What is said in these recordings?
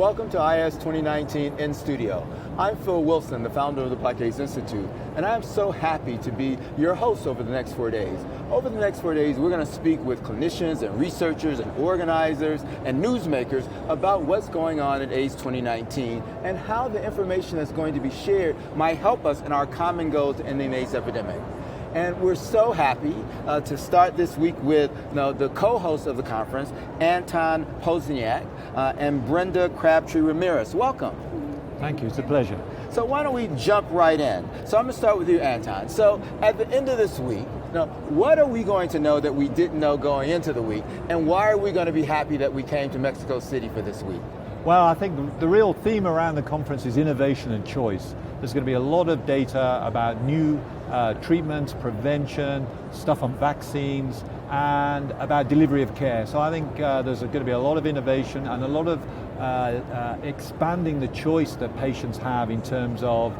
welcome to IAS 2019 in studio. I'm Phil Wilson, the founder of the Black AIDS Institute, and I'm so happy to be your host over the next 4 days. Over the next 4 days, we're going to speak with clinicians and researchers and organizers and newsmakers about what's going on at AIDS 2019 and how the information that's going to be shared might help us in our common goal to ending the AIDS epidemic. And we're so happy to start this week with the co-host of the conference, Anton Pozniak, and Brenda Crabtree Ramírez. Welcome. Thank you, it's a pleasure. So why don't we jump right in? So I'm going to start with you, Anton. So at the end of this week, what are we going to know that we didn't know going into the week? And why are we going to be happy that we came to Mexico City for this week? Well, I think the real theme around the conference is innovation and choice. There's going to be a lot of data about new treatments, prevention, stuff on vaccines, and about delivery of care. So I think there's going to be a lot of innovation and a lot of expanding the choice that patients have in terms of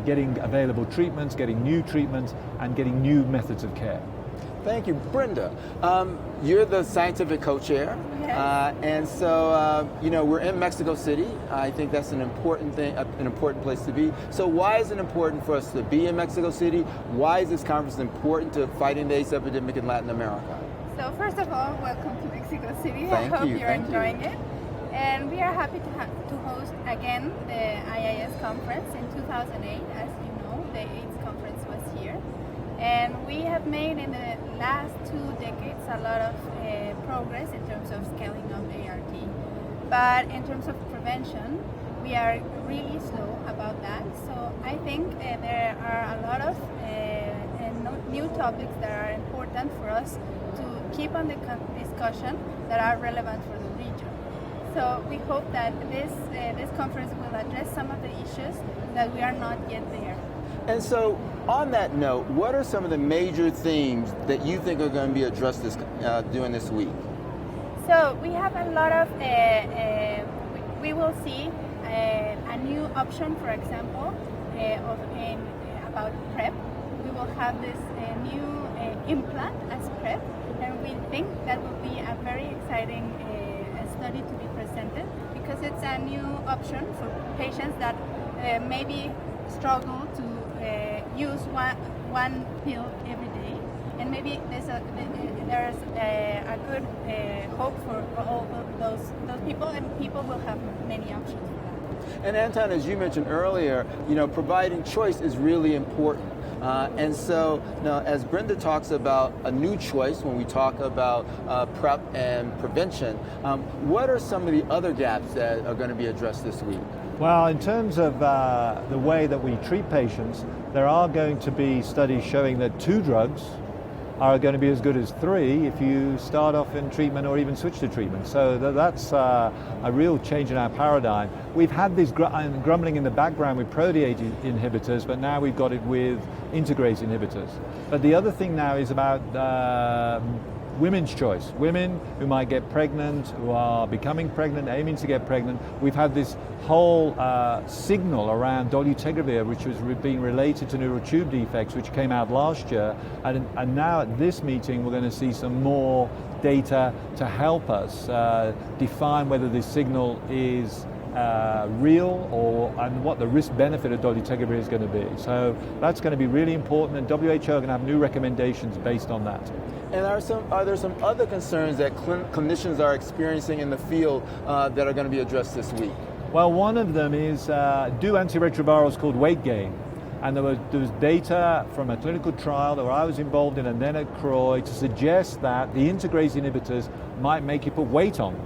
getting available treatments, getting new treatments, and getting new methods of care. Thank you. Brenda, you're the scientific co-chair. Yes. And so, we're in Mexico City. I think that's an important thing, an important place to be. So why is it important for us to be in Mexico City? Why is this conference important to fighting the AIDS epidemic in Latin America? So first of all, welcome to Mexico City. Thank I hope you, you're enjoying it. And we are happy to host again the IAS conference in 2008. As you know, the AIDS conference was here. And we have made in the last 2 decades a lot of progress in terms of scaling up ART. But in terms of prevention, we are really slow about that. So I think there are a lot of new topics that are important for us to keep on the discussion that are relevant for the region. So we hope that this conference will address some of the issues that we are not yet there. And so, on that note, what are some of the major themes that you think are going to be addressed during this week? So we have a lot of, we will see a new option, for example, about PrEP. We will have this new implant as PrEP, and we think that will be a very exciting study to be presented because it's a new option for patients that maybe struggle to use one pill every day, and maybe there's a good hope for all those people, and people will have many options for that. And Anton, as you mentioned earlier, providing choice is really important. And so, as Brenda talks about a new choice when we talk about PrEP and prevention, what are some of the other gaps that are going to be addressed this week? Well, in terms of the way that we treat patients, there are going to be studies showing that 2 drugs are going to be as good as 3 if you start off in treatment or even switch to treatment. So that's a real change in our paradigm. We've had this grumbling in the background with protease inhibitors, but now we've got it with integrase inhibitors. But the other thing now is about women's choice. Women who might get pregnant, who are becoming pregnant, aiming to get pregnant. We've had this whole signal around dolutegravir, which was being related to neural tube defects, which came out last year. And now at this meeting, we're going to see some more data to help us define whether this signal is real and what the risk-benefit of dolutegravir is going to be. So that's going to be really important, and WHO are going to have new recommendations based on that. And are there some other concerns that clinicians are experiencing in the field that are going to be addressed this week? Well, one of them is do antiretrovirals called weight gain. And there was data from a clinical trial that I was involved in and then at CROI to suggest that the integrase inhibitors might make you put weight on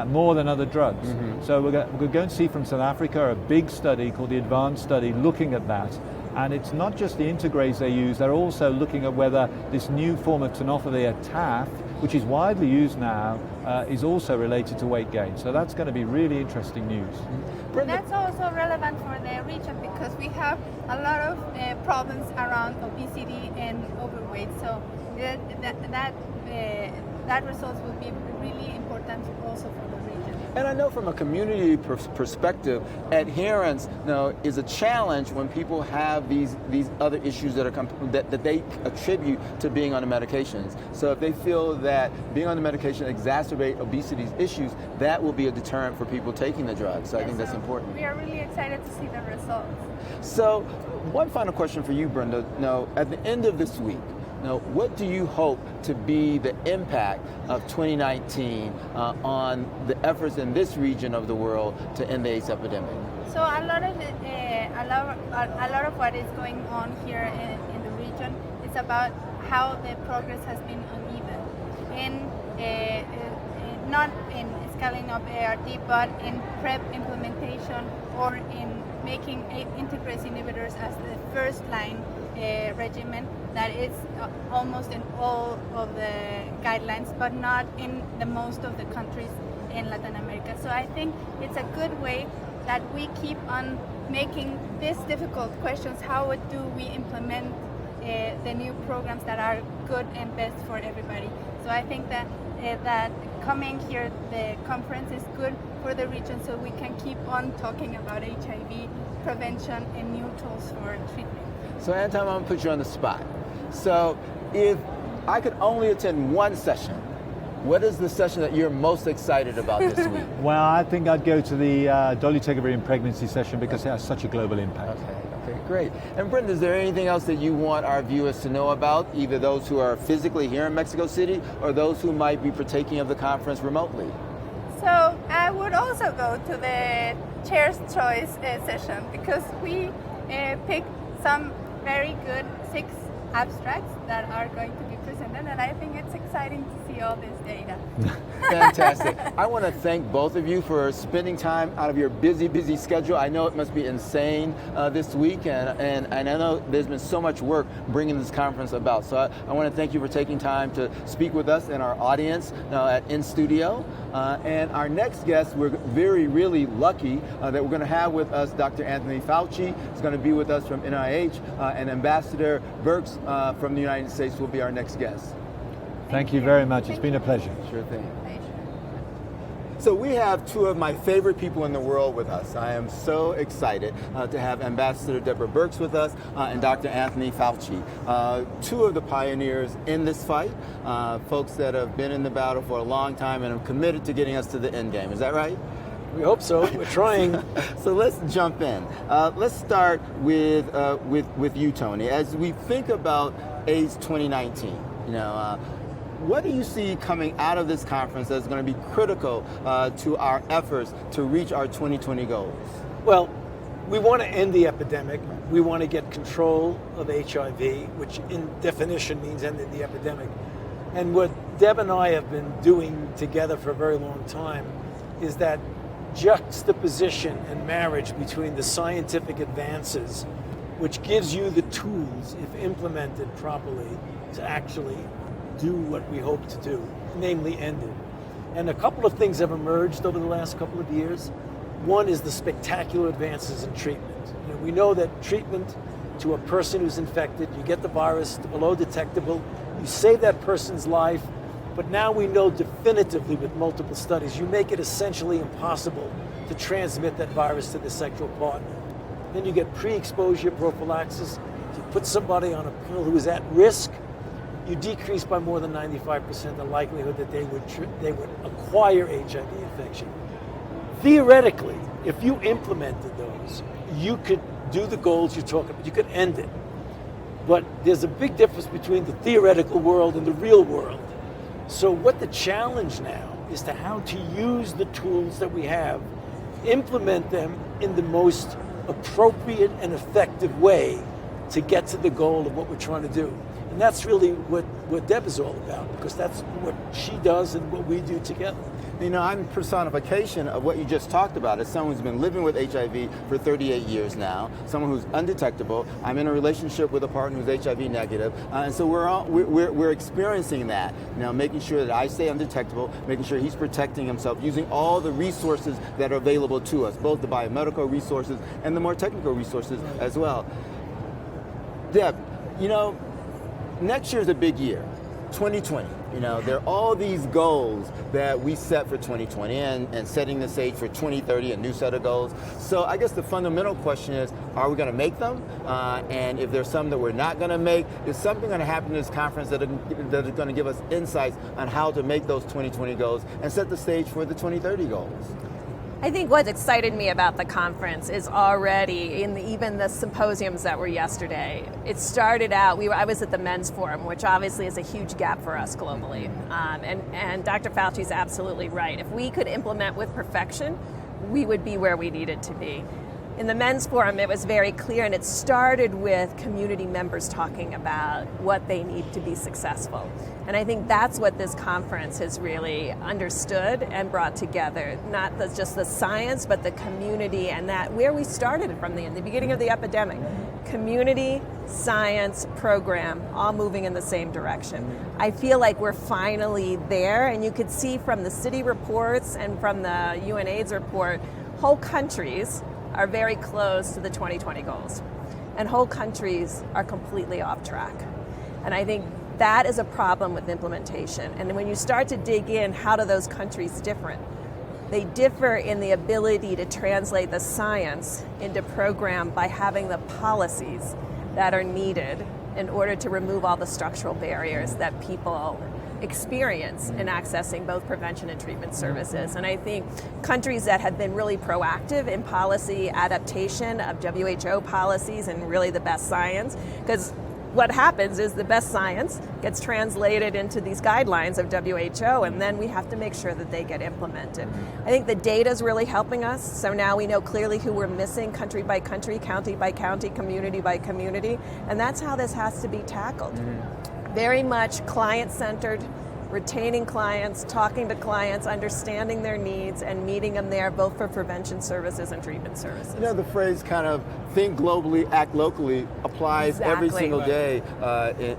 more than other drugs. Mm-hmm. So we're going to see from South Africa a big study called the ADVANCE study looking at that. And it's not just the integrase they use, they're also looking at whether this new form of tenofovir TAF, which is widely used now, is also related to weight gain. So that's going to be really interesting news. That's also relevant for the region because we have a lot of problems around obesity and overweight. So that results will be really important also for the region. And I know from a community perspective, adherence is a challenge when people have these other issues that they attribute to being on the medications. So if they feel that being on the medication exacerbate obesity issues, that will be a deterrent for people taking the drugs. So I think that's important. We are really excited to see the results. So one final question for you, Brenda. Now, at the end of this week, what do you hope to be the impact of 2019 on the efforts in this region of the world to end the AIDS epidemic? So a lot of what is going on here in the region is about how the progress has been uneven, not in scaling up ART, but in PrEP implementation or in making integrase inhibitors as the first line regimen that is almost in all of the guidelines, but not in the most of the countries in Latin America. So I think it's a good way that we keep on making these difficult questions. How do we implement the new programs that are good and best for everybody? So I think that that coming here, the conference is good for the region, so we can keep on talking about HIV prevention and new tools for treatment. So Anton, I'm going to put you on the spot. So if I could only attend one session, what is the session that you're most excited about this week? Well, I think I'd go to the dolutegravir in pregnancy session because it has such a global impact. Okay, great. And Brenda, is there anything else that you want our viewers to know about, either those who are physically here in Mexico City or those who might be partaking of the conference remotely? So I would also go to the Chair's Choice session because we picked some very good 6 abstracts that are going to be presented, and I think it's exciting to see all this data. Fantastic. I want to thank both of you for spending time out of your busy schedule. I know it must be insane this week, and I know there's been so much work bringing this conference about. So I want to thank you for taking time to speak with us and our audience at In Studio. And our next guest, we're really lucky that we're going to have with us Dr. Anthony Fauci. He's going to be with us from NIH, and Ambassador Birx from the United States will be our next guest. Thank you very much. It's been a pleasure. Sure thing. So we have 2 of my favorite people in the world with us. I am so excited to have Ambassador Deborah Birx with us and Dr. Anthony Fauci, 2 of the pioneers in this fight, folks that have been in the battle for a long time and are committed to getting us to the end game. Is that right? We hope so. We're trying. So let's jump in. Let's start with you, Tony. As we think about AIDS 2019, what do you see coming out of this conference that's going to be critical to our efforts to reach our 2020 goals? Well, we want to end the epidemic. We want to get control of HIV, which in definition means ending the epidemic. And what Deb and I have been doing together for a very long time is that juxtaposition and marriage between the scientific advances, which gives you the tools, if implemented properly, to actually do what we hope to do, namely end it. And a couple of things have emerged over the last couple of years. One is the spectacular advances in treatment. We know that treatment to a person who's infected, you get the virus below detectable, you save that person's life, but now we know definitively with multiple studies, you make it essentially impossible to transmit that virus to the sexual partner. Then you get pre-exposure prophylaxis. If you put somebody on a pill who is at risk, you decrease by more than 95% the likelihood that they would acquire HIV infection. Theoretically, if you implemented those, you could do the goals you're talking about. You could end it. But there's a big difference between the theoretical world and the real world. So what the challenge now is to how to use the tools that we have, implement them in the most appropriate and effective way to get to the goal of what we're trying to do. And that's really what Deb is all about, because that's what she does and what we do together. I'm personification of what you just talked about as someone who's been living with HIV for 38 years now, someone who's undetectable. I'm in a relationship with a partner who's HIV negative, and so we're experiencing that, making sure that I stay undetectable, making sure he's protecting himself, using all the resources that are available to us, both the biomedical resources and the more technical resources as well. Deb, next year is a big year. 2020, there are all these goals that we set for 2020 and setting the stage for 2030, a new set of goals. So I guess the fundamental question is, are we going to make them? And if there's some that we're not going to make, is something going to happen in this conference that is going to give us insights on how to make those 2020 goals and set the stage for the 2030 goals? I think what excited me about the conference is already in even the symposiums that were yesterday. It started out, I was at the Men's Forum, which obviously is a huge gap for us globally. And Dr. Fauci is absolutely right. If we could implement with perfection, we would be where we needed to be. In the Men's Forum, it was very clear, and it started with community members talking about what they need to be successful. And I think that's what this conference has really understood and brought together, not just the science, but the community, and that where we started from the beginning of the epidemic. Community, science, program, all moving in the same direction. I feel like we're finally there, and you could see from the city reports and from the UNAIDS report, whole countries are very close to the 2020 goals, and whole countries are completely off track. And I think that is a problem with implementation. And when you start to dig in, how do those countries differ? They differ in the ability to translate the science into program by having the policies that are needed in order to remove all the structural barriers that people experience in accessing both prevention and treatment services. And I think countries that have been really proactive in policy adaptation of WHO policies and really the best science, because what happens is the best science gets translated into these guidelines of WHO, and then we have to make sure that they get implemented. I think the data is really helping us, so now we know clearly who we're missing, country by country, county by county, community by community, and that's how this has to be tackled. Very much client-centered, retaining clients, talking to clients, understanding their needs, and meeting them there both for prevention services and treatment services. The phrase kind of think globally, act locally applies every single day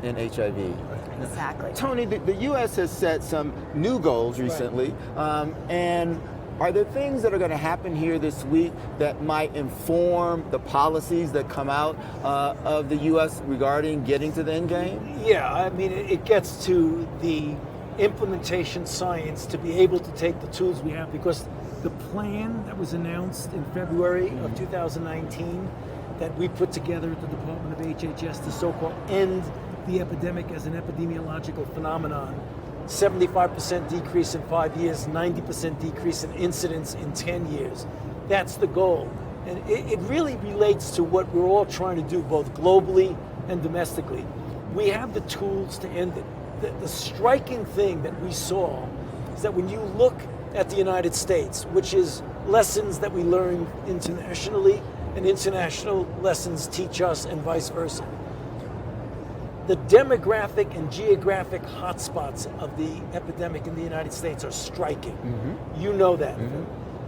in HIV. Exactly. Tony, the U.S. has set some new goals recently, and are there things that are going to happen here this week that might inform the policies that come out of the U.S. regarding getting to the end game? Yeah, I mean, it gets to the implementation science to be able to take the tools we have, because the plan that was announced in February of 2019 that we put together at the Department of HHS to so-called end the epidemic as an epidemiological phenomenon, 75% decrease in 5 years, 90% decrease in incidence in 10 years. That's the goal. And it really relates to what we're all trying to do, both globally and domestically. We have the tools to end it. The striking thing that we saw is that when you look at the United States, which is lessons that we learn internationally, and international lessons teach us, and vice versa, the demographic and geographic hotspots of the epidemic in the United States are striking. You know that.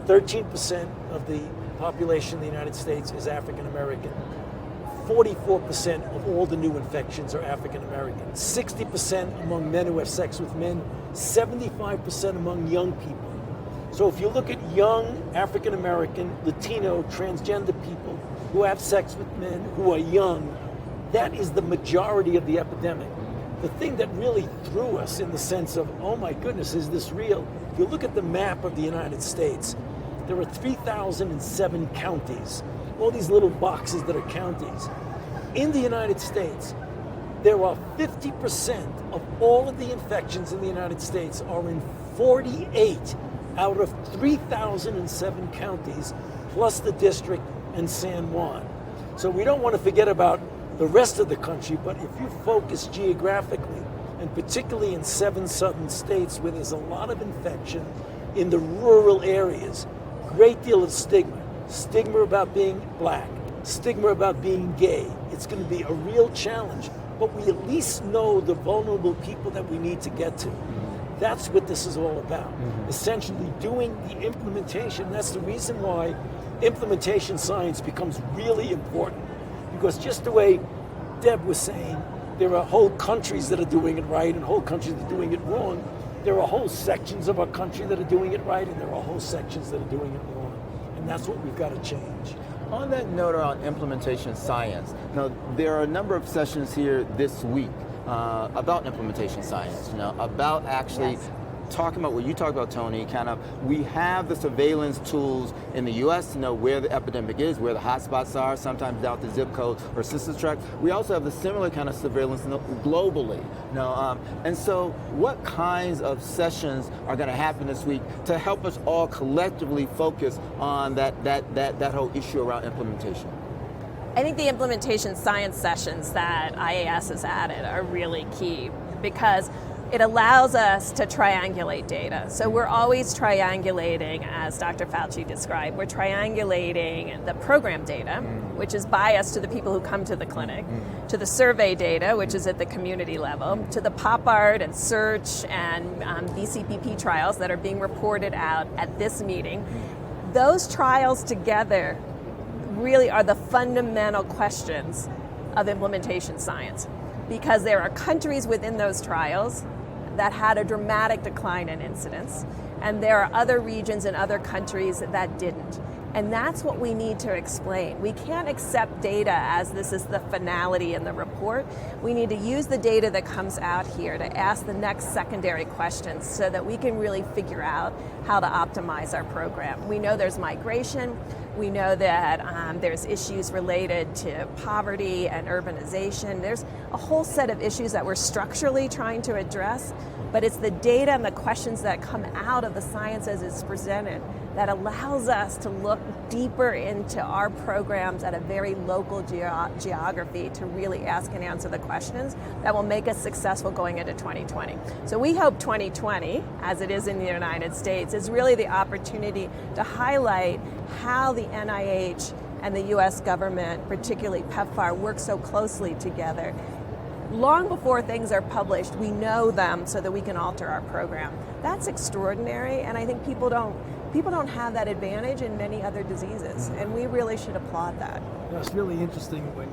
13% of the population in the United States is African American. 44% of all the new infections are African American. 60% among men who have sex with men. 75% among young people. So if you look at young African American, Latino, transgender people who have sex with men who are young, that is the majority of the epidemic. The thing that really threw us in the sense of, oh my goodness, is this real? If you look at the map of the United States, there are 3,007 counties, all these little boxes that are counties. In the United States, there are 50% of all of the infections in the United States are in 48 out of 3,007 counties, plus the district and San Juan. So we don't want to forget about the rest of the country, but if you focus geographically, and particularly in 7 southern states where there's a lot of infection in the rural areas, great deal of stigma. Stigma about being black, stigma about being gay. It's going to be a real challenge, but we at least know the vulnerable people that we need to get to. That's what this is all about. Essentially doing the implementation. That's the reason why implementation science becomes really important, because just the way Deb was saying, there are whole countries that are doing it right and whole countries that are doing it wrong. There are whole sections of our country that are doing it right, and there are whole sections that are doing it wrong. And that's what we've got to change. On that note around implementation science, now there are a number of sessions here this week about implementation science, about actually talking about what you talked about, Tony, kind of, we have the surveillance tools in the US to know where the epidemic is, where the hotspots are, sometimes down to zip code or census tract. We also have the similar kind of surveillance globally. And so what kinds of sessions are going to happen this week to help us all collectively focus on that whole issue around implementation? I think the implementation science sessions that IAS has added are really key because it allows us to triangulate data. So we're always triangulating, as Dr. Fauci described, we're triangulating the program data, which is biased to the people who come to the clinic, to the survey data, which is at the community level, to the PopArt and search and BCPP trials that are being reported out at this meeting. Those trials together really are the fundamental questions of implementation science, because there are countries within those trials that had a dramatic decline in incidence, and there are other regions in other countries that didn't. And that's what we need to explain. We can't accept data as this is the finality in the report. We need to use the data that comes out here to ask the next secondary questions so that we can really figure out how to optimize our program. We know there's migration. We know that there's issues related to poverty and urbanization. There's a whole set of issues that we're structurally trying to address, but it's the data and the questions that come out of the science as it's presented that allows us to look deeper into our programs at a very local geography to really ask and answer the questions that will make us successful going into 2020. So we hope 2020, as it is in the United States, is really the opportunity to highlight how the NIH and the US government, particularly PEPFAR, work so closely together. Long before things are published, we know them so that we can alter our program. That's extraordinary, and I think people don't have that advantage in many other diseases, and we really should applaud that. It's really interesting when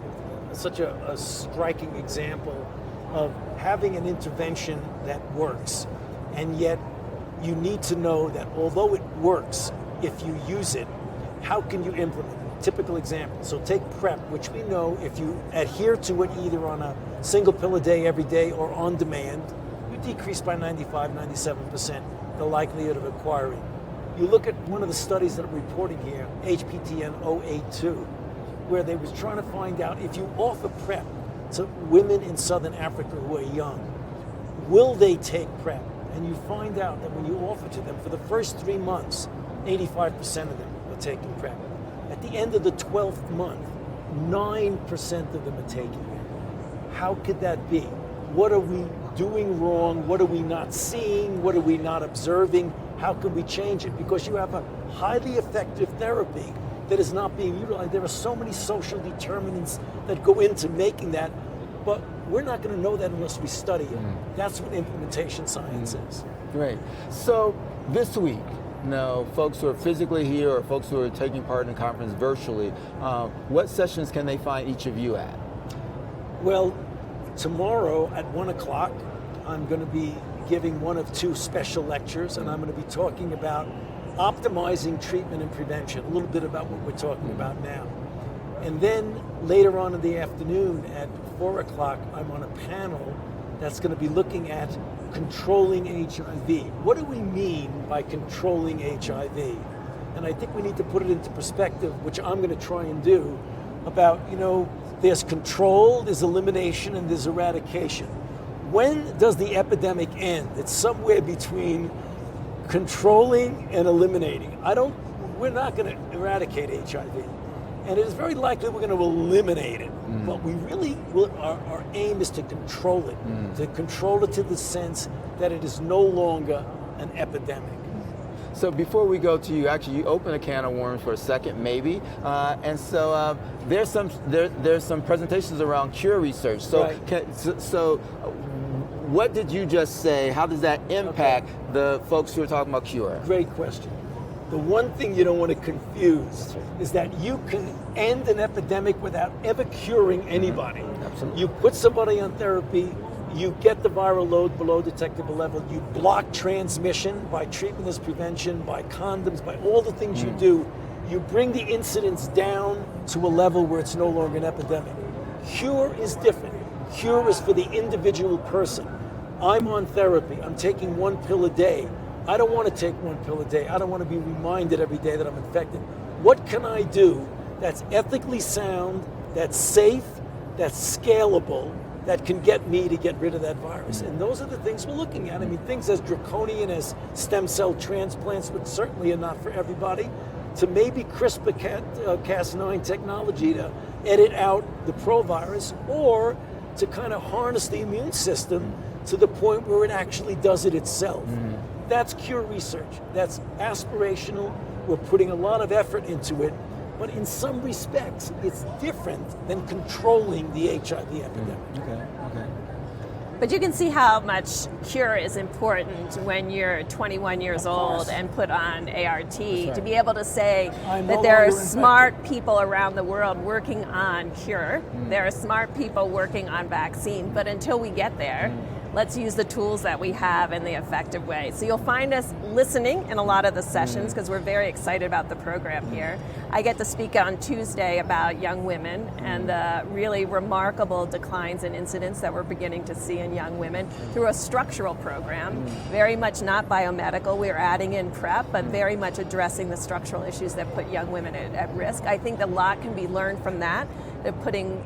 such a striking example of having an intervention that works, and yet you need to know that although it works, if you use it, how can you implement it? Typical example. So take PrEP, which we know if you adhere to it either on a single pill a day every day or on demand, you decrease by 95-97% the likelihood of acquiring. You look at one of the studies that I'm reporting here, HPTN 082, where they was trying to find out if you offer PrEP to women in Southern Africa who are young, will they take PrEP? And you find out that when you offer to them for the first 3 months, 85% of them are taking PrEP. At the end of the 12th month, 9% of them are taking it. How could that be? What are we doing wrong? What are we not seeing? What are we not observing? How can we change it? Because you have a highly effective therapy that is not being utilized. There are so many social determinants that go into making that, but we're not going to know that unless we study it. That's what implementation science is. Great. So this week, folks who are physically here or folks who are taking part in the conference virtually, what sessions can they find each of you at? Well, tomorrow at 1 o'clock, I'm going to be giving one of 2 special lectures, and I'm going to be talking about optimizing treatment and prevention, a little bit about what we're talking about now. And then later on in the afternoon at 4 o'clock, I'm on a panel that's going to be looking at controlling HIV. What do we mean by controlling HIV? And I think we need to put it into perspective, which I'm going to try and do, about, there's control, there's elimination, and there's eradication. When does the epidemic end? It's somewhere between controlling and eliminating. We're not going to eradicate HIV. And it is very likely we're going to eliminate it. But we really, our aim is to control it, to control it to the sense that it is no longer an epidemic. So before we go to you, actually, you open a can of worms for a second, maybe, and so there's some presentations around cure research. So, right. So what did you just say? How does that impact the folks who are talking about cure? Great question. The one thing you don't want to confuse is that you can end an epidemic without ever curing anybody. Absolutely. You put somebody on therapy, you get the viral load below detectable level, you block transmission by treatment as prevention, by condoms, by all the things you do, you bring the incidence down to a level where it's no longer an epidemic. Cure is different. Cure is for the individual person. I'm on therapy. I'm taking one pill a day. I don't want to take one pill a day. I don't want to be reminded every day that I'm infected. What can I do that's ethically sound, that's safe, that's scalable, that can get me to get rid of that virus? And those are the things we're looking at. I mean, things as draconian as stem cell transplants, which certainly are not for everybody, to maybe CRISPR-Cas9 technology to edit out the provirus, or to kind of harness the immune system to the point where it actually does it itself. That's cure research. That's aspirational. We're putting a lot of effort into it, but in some respects, it's different than controlling the HIV epidemic. Okay. But you can see how much cure is important when you're 21 years old and put on ART, to be able to say that there are smart people around the world working on cure. There are smart people working on vaccine, but until we get there, let's use the tools that we have in the effective way. So you'll find us listening in a lot of the sessions because we're very excited about the program here. I get to speak on Tuesday about young women and the really remarkable declines in incidence that we're beginning to see in young women through a structural program, very much not biomedical. We're adding in PrEP, but very much addressing the structural issues that put young women at risk. I think a lot can be learned from that.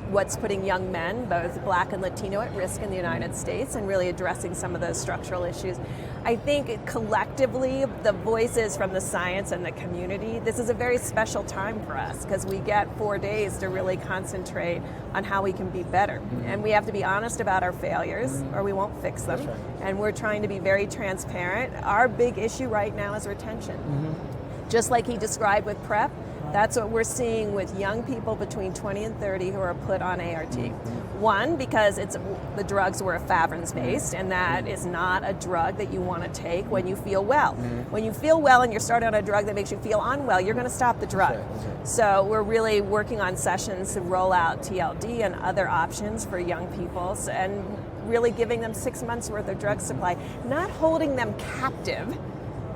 What's putting young men, both Black and Latino, at risk in the United States, and really addressing some of those structural issues. I think collectively, the voices from the science and the community, this is a very special time for us because we get 4 days to really concentrate on how we can be better. And we have to be honest about our failures or we won't fix them. That's right. And we're trying to be very transparent. Our big issue right now is retention. Just like he described with PrEP, that's what we're seeing with young people between 20 and 30 who are put on ART. One, because the drugs were efavirenz-based, and that is not a drug that you want to take when you feel well. When you feel well and you're started on a drug that makes you feel unwell, you're going to stop the drug. So we're really working on sessions to roll out TLD and other options for young people, and really giving them 6 months worth of drug supply, not holding them captive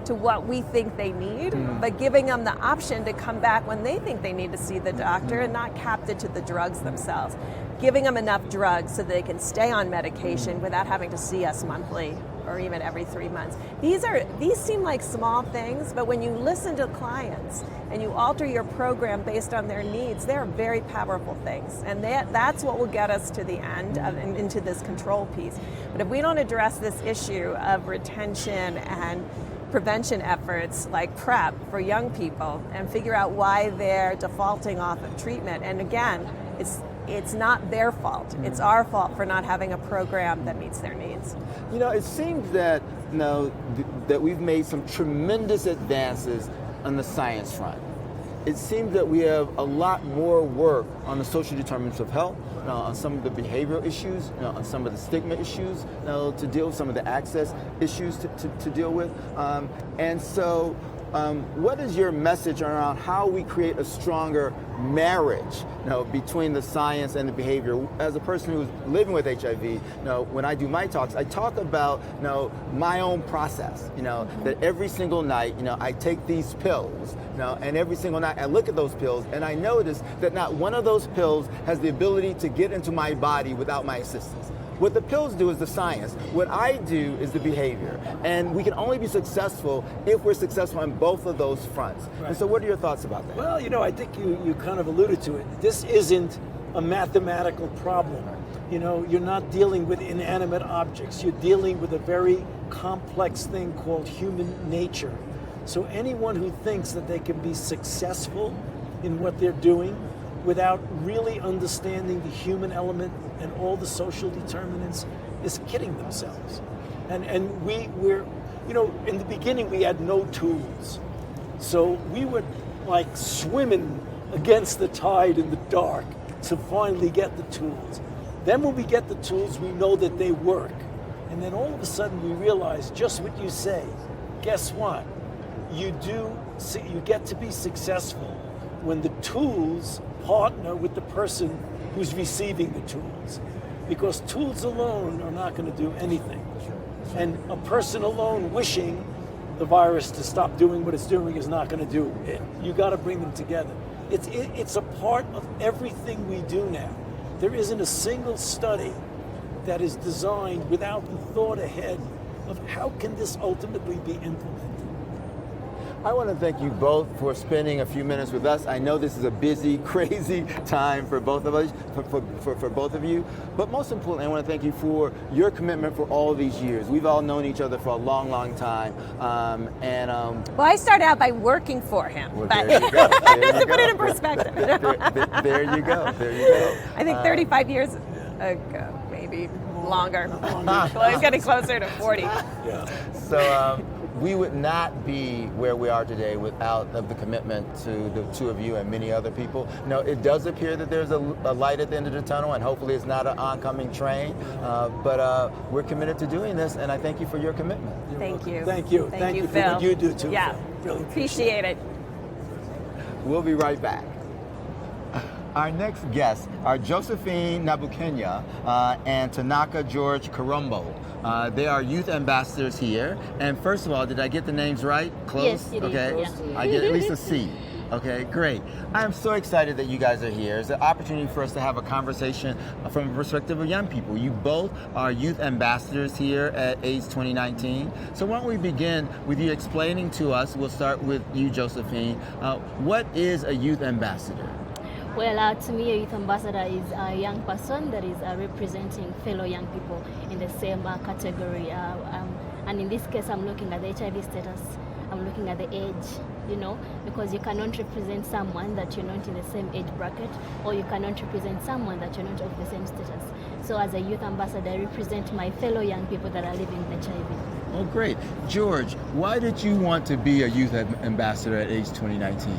to what we think they need, but giving them the option to come back when they think they need to see the doctor and not captive to the drugs themselves. Giving them enough drugs so they can stay on medication without having to see us monthly or even every 3 months. These seem like small things, but when you listen to clients and you alter your program based on their needs, they're very powerful things. And that's what will get us to the end and into this control piece. But if we don't address this issue of retention and prevention efforts like PrEP for young people and figure out why they're defaulting off of treatment. And again, it's not their fault. It's our fault for not having a program that meets their needs. You know, it seems that that we've made some tremendous advances on the science front. It seems that we have a lot more work on the social determinants of health, on some of the behavioral issues, on some of the stigma issues, to deal with some of the access issues to deal with. And so what is your message around how we create a stronger marriage between the science and the behavior? As a person who's living with HIV, when I do my talks, I talk about my own process, that every single night, I take these pills, and every single night I look at those pills and I notice that not one of those pills has the ability to get into my body without my assistance. What the pills do is the science. What I do is the behavior. And we can only be successful if we're successful on both of those fronts. Right. And so what are your thoughts about that? Well, I think you kind of alluded to it. This isn't a mathematical problem. You're not dealing with inanimate objects. You're dealing with a very complex thing called human nature. So anyone who thinks that they can be successful in what they're doing without really understanding the human element and all the social determinants is kidding themselves. And we're in the beginning we had no tools. So we were like swimming against the tide in the dark to finally get the tools. Then when we get the tools, we know that they work. And then all of a sudden we realize just what you say. Guess what? You get to be successful when the tools partner with the person who's receiving the tools. Because tools alone are not going to do anything. And a person alone wishing the virus to stop doing what it's doing is not going to do it. You got to bring them together. It's a part of everything we do now. There isn't a single study that is designed without the thought ahead of how can this ultimately be implemented. I want to thank you both for spending a few minutes with us. I know this is a busy, crazy time for both of us, for both of you. But most importantly, I want to thank you for your commitment for all these years. We've all known each other for a long, long time. Well, I started out by working for him. Well, but there you go. There to you put go. it in perspective. There you go. There you go. I think 35 years ago, maybe longer. Well, I'm getting closer to 40. Yeah. So we would not be where we are today without of the commitment to the two of you and many other people. Now, it does appear that there's a light at the end of the tunnel, and hopefully it's not an oncoming train. But we're committed to doing this, and I thank you for your commitment. Thank you. Thank you. Thank you, for Phil. what you do too. Yeah. Phil. Really Appreciate it. We'll be right back. Our next guests are Josephine Nabukenya and Tanaka George Chirombo. They are youth ambassadors here. And first of all, did I get the names right? Close? Yes, you did. Okay. Yeah. I get at least a C. Okay, great. I'm so excited that you guys are here. It's an opportunity for us to have a conversation from the perspective of young people. You both are youth ambassadors here at AIDS 2019. So why don't we begin with you explaining to us, we'll start with you, Josephine, what is a youth ambassador? Well, to me, a youth ambassador is a young person that is representing fellow young people in the same category. And in this case, I'm looking at the HIV status. I'm looking at the age, because you cannot represent someone that you're not in the same age bracket, or you cannot represent someone that you're not of the same status. So as a youth ambassador, I represent my fellow young people that are living with HIV. Oh, great. George, why did you want to be a youth ambassador at AIDS 2019?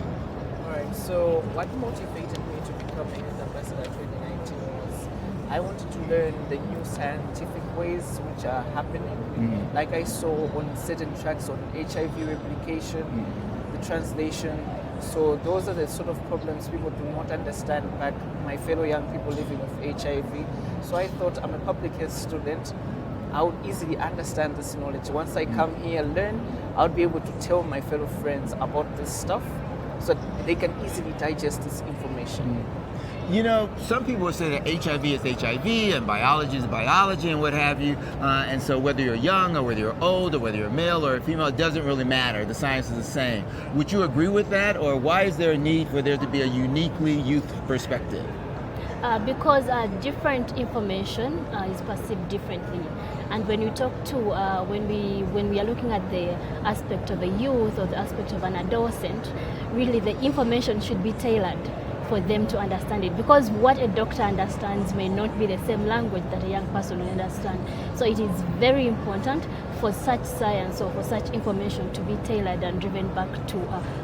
Alright, so what motivated me to become a youth ambassador 2019 was I wanted to learn the new scientific ways which are happening. Mm-hmm. Like I saw on certain tracks on HIV replication, the translation. So those are the sort of problems people do not understand, but my fellow young people living with HIV. So I thought, I'm a public health student, I would easily understand this knowledge. Once I come here and learn, I would be able to tell my fellow friends about this stuff so they can easily digest this information. You know, some people will say that HIV is HIV and biology is biology and what have you. And so whether you're young or whether you're old or whether you're male or female, it doesn't really matter. The science is the same. Would you agree with that? Or why is there a need for there to be a uniquely youth perspective? Because different information is perceived differently. And when you talk to, when we are looking at the aspect of a youth or the aspect of an adolescent, really the information should be tailored for them to understand it, because what a doctor understands may not be the same language that a young person will understand. So it is very important for such science or for such information to be tailored and driven back to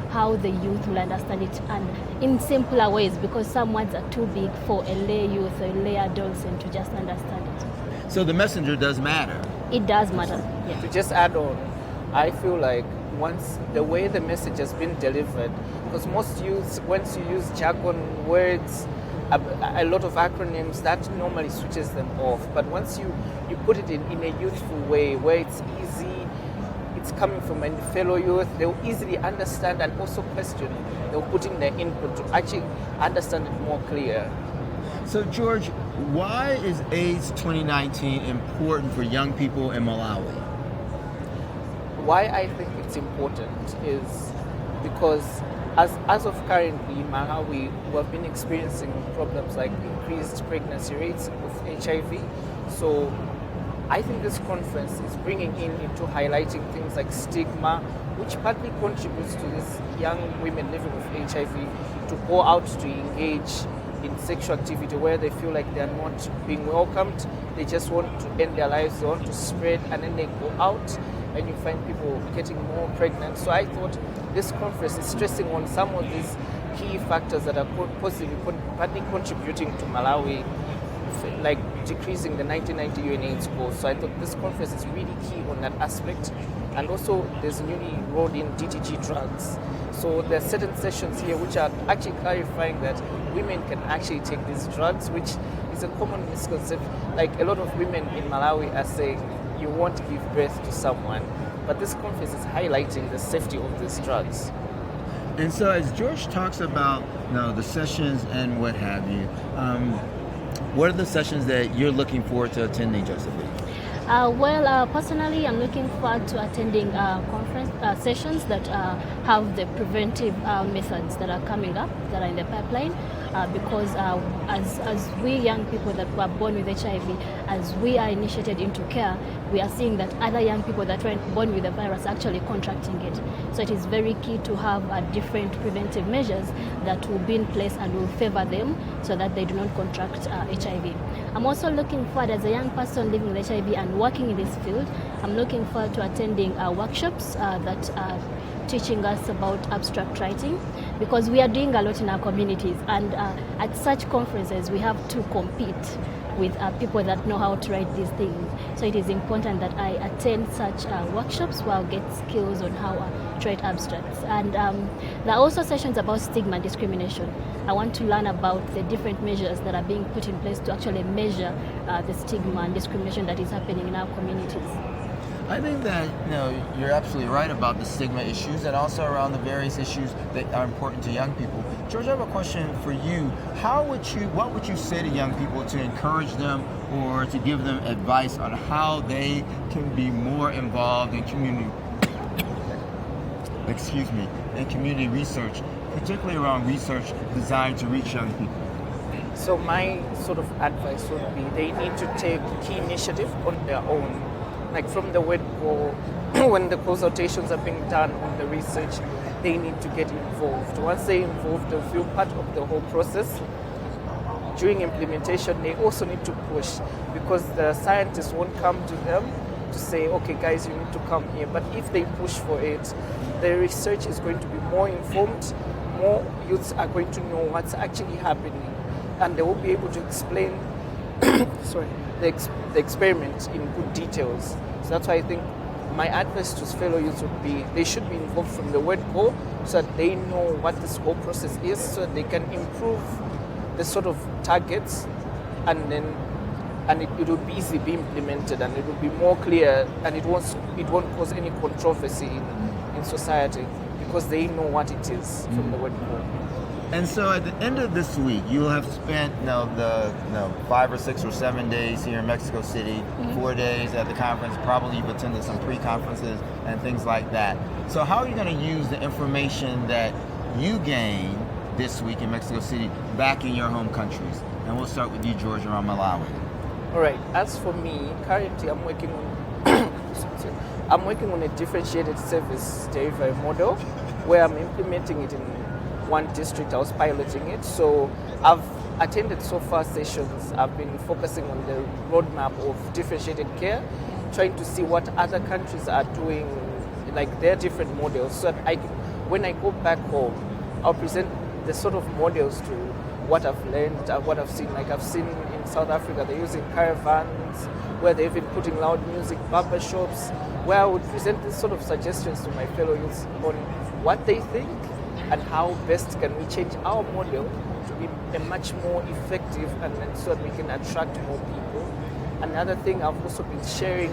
how the youth will understand it, and in simpler ways, because some words are too big for a lay youth or a lay adolescent to just understand it. So the messenger does matter. It does matter. Yeah. To just add on, I feel like once the way the message has been delivered, because most youths, once you use jargon words, a lot of acronyms, that normally switches them off. But once you put it in a youthful way, where it's easy, it's coming from a fellow youth, they'll easily understand and also question. They'll put in their input to actually understand it more clear. So George, why is AIDS 2019 important for young people in Malawi? Why I think it's important is because as of currently, Malawi, we have been experiencing problems like increased pregnancy rates of HIV. So I think this conference is bringing into highlighting things like stigma, which partly contributes to these young women living with HIV to go out to engage in sexual activity where they feel like they are not being welcomed. They just want to end their lives, they want to spread, and then they go out and you find people getting more pregnant. So I thought this conference is stressing on some of these key factors that are partly contributing to Malawi, like decreasing the 1990 UN AIDS goals. So I thought this conference is really key on that aspect. And also there's newly rolled in DTG drugs. So there are certain sessions here which are actually clarifying that women can actually take these drugs, which is a common misconception. Like a lot of women in Malawi are saying, you won't give birth to someone. But this conference is highlighting the safety of these drugs. And so as George talks about the sessions and what have you, What are the sessions that you're looking forward to attending, Josephine? Personally, I'm looking forward to attending conference sessions that have the preventive methods that are coming up, that are in the pipeline. Because as we young people that were born with HIV, as we are initiated into care, we are seeing that other young people that were born with the virus are actually contracting it. So it is very key to have different preventive measures that will be in place and will favor them so that they do not contract HIV. I'm also looking forward, as a young person living with HIV and working in this field, I'm looking forward to attending workshops that are teaching us about abstract writing, because we are doing a lot in our communities, and at such conferences we have to compete with people that know how to write these things. So it is important that I attend such workshops where I'll get skills on how to write abstracts. And there are also sessions about stigma and discrimination. I want to learn about the different measures that are being put in place to actually measure the stigma and discrimination that is happening in our communities. I think that you're absolutely right about the stigma issues and also around the various issues that are important to young people. George, I have a question for you. What would you say to young people to encourage them or to give them advice on how they can be more involved in community research, particularly around research designed to reach young people? So my sort of advice would be they need to take key initiative on their own. Like from the word go, when the consultations are being done on the research, they need to get involved. Once they're involved, they'll feel part of the whole process. During implementation, they also need to push, because the scientists won't come to them to say, okay guys, you need to come here. But if they push for it, the research is going to be more informed, more youths are going to know what's actually happening, and they will be able to explain the experiment in good details. So that's why I think my advice to fellow youths would be they should be involved from the word go, so that they know what this whole process is, so that they can improve the sort of targets, and it would be easily be implemented, and it would be more clear, and it won't cause any controversy in society, because they know what it is from the word go. And so at the end of this week, you'll have spent 5 or 6 or 7 days here in Mexico City, 4 days at the conference, probably you've attended some pre-conferences and things like that. So how are you going to use the information that you gain this week in Mexico City back in your home countries? And we'll start with you, George, around Malawi. All right, as for me, currently I'm working on a differentiated service delivery model where I'm implementing it in one district. I was piloting it. So I've attended so far sessions. I've been focusing on the roadmap of differentiated care, trying to see what other countries are doing, like their different models, so that when I go back home, I'll present the sort of models to what I've learned, what I've seen. Like I've seen in South Africa, they're using caravans, where they're even putting loud music, barber shops, where I would present these sort of suggestions to my fellow youths on what they think and how best can we change our model to be a much more effective, and so that we can attract more people. Another thing, I've also been sharing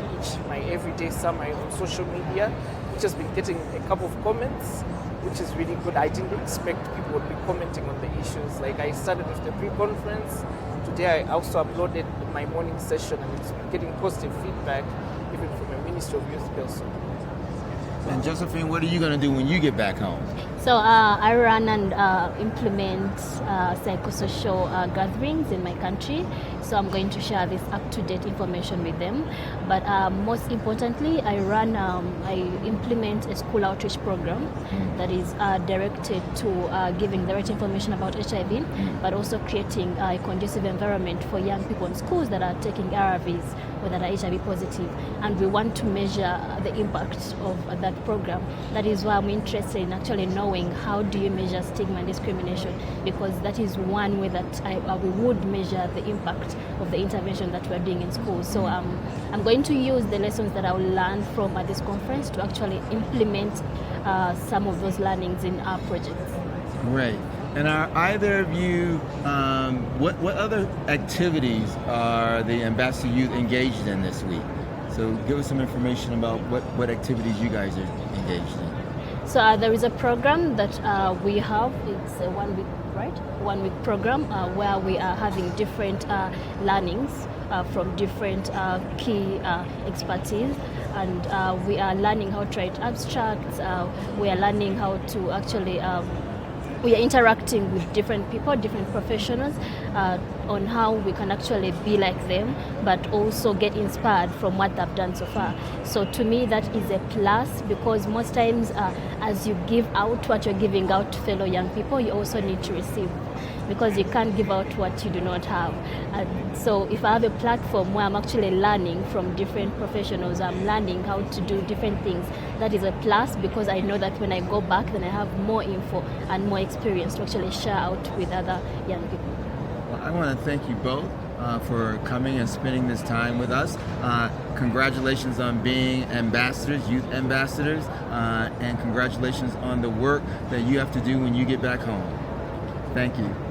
my everyday summary on social media, which has been getting a couple of comments, which is really good. I didn't expect people would be commenting on the issues. Like I started with the pre-conference. Today I also uploaded my morning session, and it's getting positive feedback, even from a Ministry of Youth person. And Josephine, what are you going to do when you get back home? So I run and implement psychosocial gatherings in my country. So I'm going to share this up-to-date information with them. But most importantly, I implement a school outreach program that is directed to giving the right information about HIV, but also creating a conducive environment for young people in schools that are taking ARVs or that are HIV positive. And we want to measure the impact of that program. That is why I'm interested in actually knowing how do you measure stigma and discrimination, because that is one way that we would measure the impact of the intervention that we're doing in schools. So I'm going to use the lessons that I will learn from this conference to actually implement some of those learnings in our projects. Great. And are either of you, what other activities are the Ambassador Youth engaged in this week? So give us some information about what activities you guys are engaged in. So there is a program that we have. It's a 1 week right? 1 week program where we are having different learnings from different key expertise, and we are learning how to write abstracts. We are learning how to actually we are interacting with different people, different professionals, on how we can actually be like them, but also get inspired from what they've done so far. So to me, that is a plus, because most times as you give out what you're giving out to fellow young people, you also need to receive, because you can't give out what you do not have. And so if I have a platform where I'm actually learning from different professionals, I'm learning how to do different things, that is a plus, because I know that when I go back, then I have more info and more experience to actually share out with other young people. Well, I want to thank you both for coming and spending this time with us. Congratulations on being ambassadors, youth ambassadors, and congratulations on the work that you have to do when you get back home. Thank you.